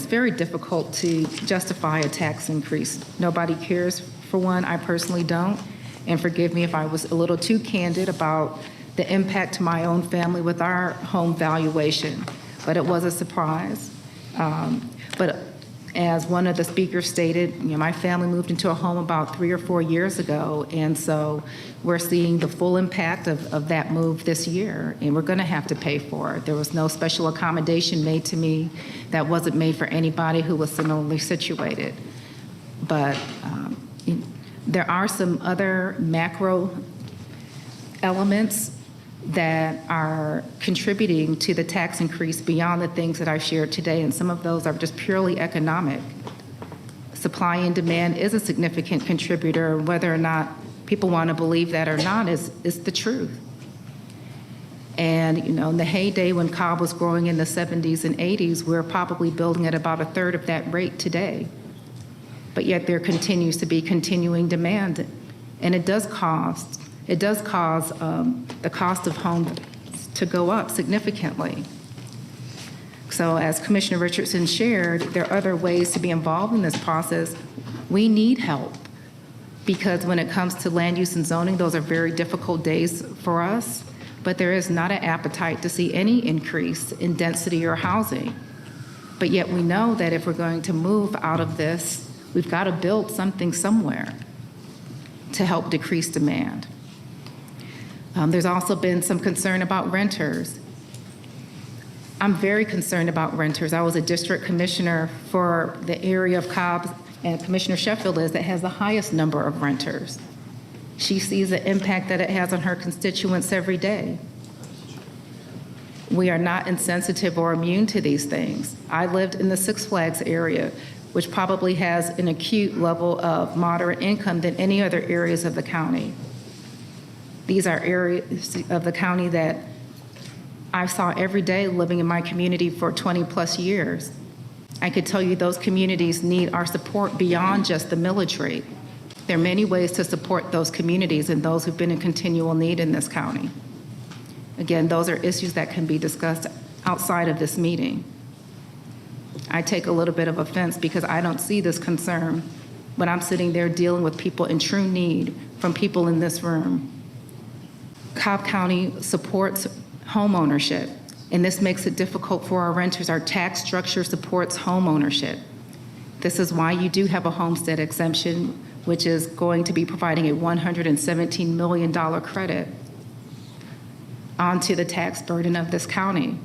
very difficult to justify a tax increase. Nobody cares for one. I personally don't. And forgive me if I was a little too candid about the impact to my own family with our home valuation, but it was a surprise. But as one of the speakers stated, my family moved into a home about 3 or 4 years ago, and so we're seeing the full impact of that move this year, and we're going to have to pay for it. There was no special accommodation made to me that wasn't made for anybody who was similarly situated. But there are some other macro elements that are contributing to the tax increase beyond the things that I've shared today, and some of those are just purely economic. Supply and demand is a significant contributor. Whether or not people want to believe that or not is the truth. And in the heyday when Cobb was growing in the 70s and 80s, we're probably building at about a third of that rate today. But yet there continues to be continuing demand, and it does cause the cost of homes to go up significantly. So as Commissioner Richardson shared, there are other ways to be involved in this process. We need help because when it comes to land use and zoning, those are very difficult days for us, but there is not an appetite to see any increase in density or housing. But yet we know that if we're going to move out of this, we've got to build something somewhere to help decrease demand. There's also been some concern about renters. I'm very concerned about renters. I was a district commissioner for the area of Cobb, and Commissioner Sheffield is, that has the highest number of renters. She sees the impact that it has on her constituents every day. We are not insensitive or immune to these things. I lived in the Six Flags area, which probably has an acute level of moderate income than any other areas of the county. These are areas of the county that I saw every day living in my community for 20 plus years. I could tell you those communities need our support beyond just the millage rate. There are many ways to support those communities and those who've been in continual need in this county. Again, those are issues that can be discussed outside of this meeting. I take a little bit of offense because I don't see this concern when I'm sitting there dealing with people in true need from people in this room. Cobb County supports home ownership, and this makes it difficult for our renters. Our tax structure supports home ownership. This is why you do have a homestead exemption, which is going to be providing a $117 million credit onto the tax burden of this county.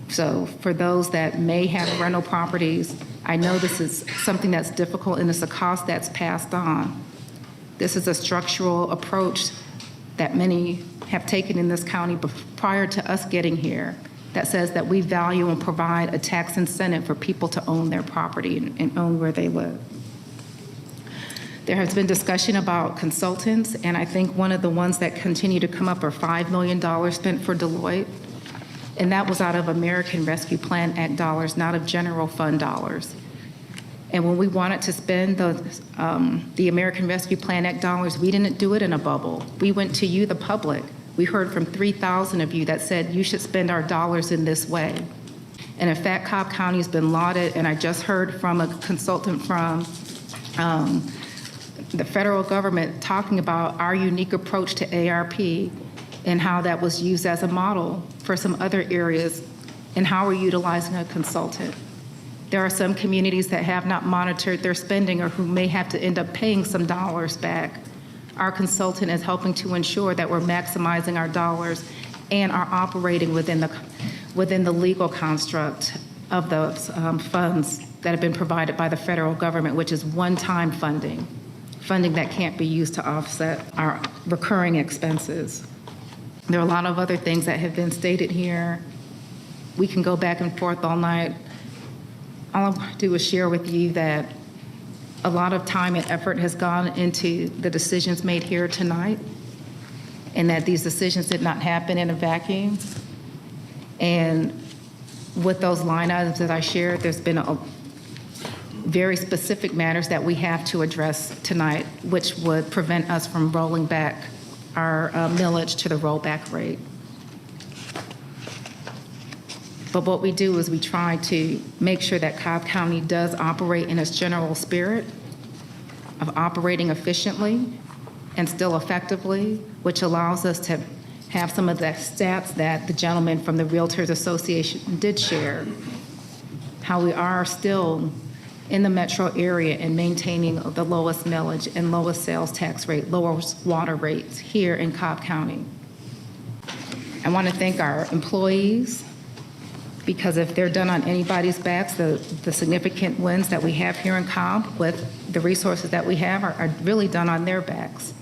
So for those that may have rental properties, I know this is something that's difficult and it's a cost that's passed on. This is a structural approach that many have taken in this county prior to us getting here that says that we value and provide a tax incentive for people to own their property and own where they live. There has been discussion about consultants, and I think one of the ones that continue to come up are $5 million spent for Deloitte, and that was out of American Rescue Plan Act dollars, not of general fund dollars. And when we wanted to spend the American Rescue Plan Act dollars, we didn't do it in a bubble. We went to you, the public. We heard from 3,000 of you that said you should spend our dollars in this way. And in fact, Cobb County has been lauded, and I just heard from a consultant from the federal government talking about our unique approach to ARP and how that was used as a model for some other areas and how we're utilizing a consultant. There are some communities that have not monitored their spending or who may have to end up paying some dollars back. Our consultant is helping to ensure that we're maximizing our dollars and are operating within the legal construct of those funds that have been provided by the federal government, which is one-time funding that can't be used to offset our recurring expenses. There are a lot of other things that have been stated here. We can go back and forth all night. All I want to do is share with you that a lot of time and effort has gone into the decisions made here tonight, and that these decisions did not happen in a vacuum. And with those line items that I shared, there's been a very specific matters that we have to address tonight, which would prevent us from rolling back our millage to the rollback rate. But what we do is we try to make sure that Cobb County does operate in its general spirit of operating efficiently and still effectively, which allows us to have some of the stats that the gentleman from the Realtors Association did share, how we are still in the metro area and maintaining the lowest millage and lowest sales tax rate, lowest water rates here in Cobb County. I want to thank our employees, because if they're done on anybody's backs, the significant wins that we have here in Cobb with the resources that we have are really done on their backs,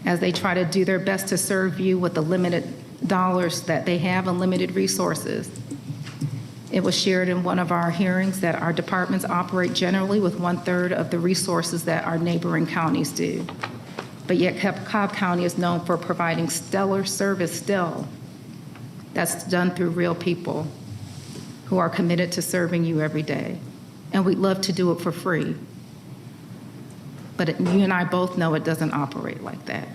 as they try to do their best to serve you with the limited dollars that they have and limited resources. It was shared in one of our hearings that our departments operate generally with 1/3 of the resources that our neighboring counties do. But yet Cobb County is known for providing stellar service still. That's done through real people who are committed to serving you every day. And we'd love to do it for free. But you and I both know it doesn't operate like that.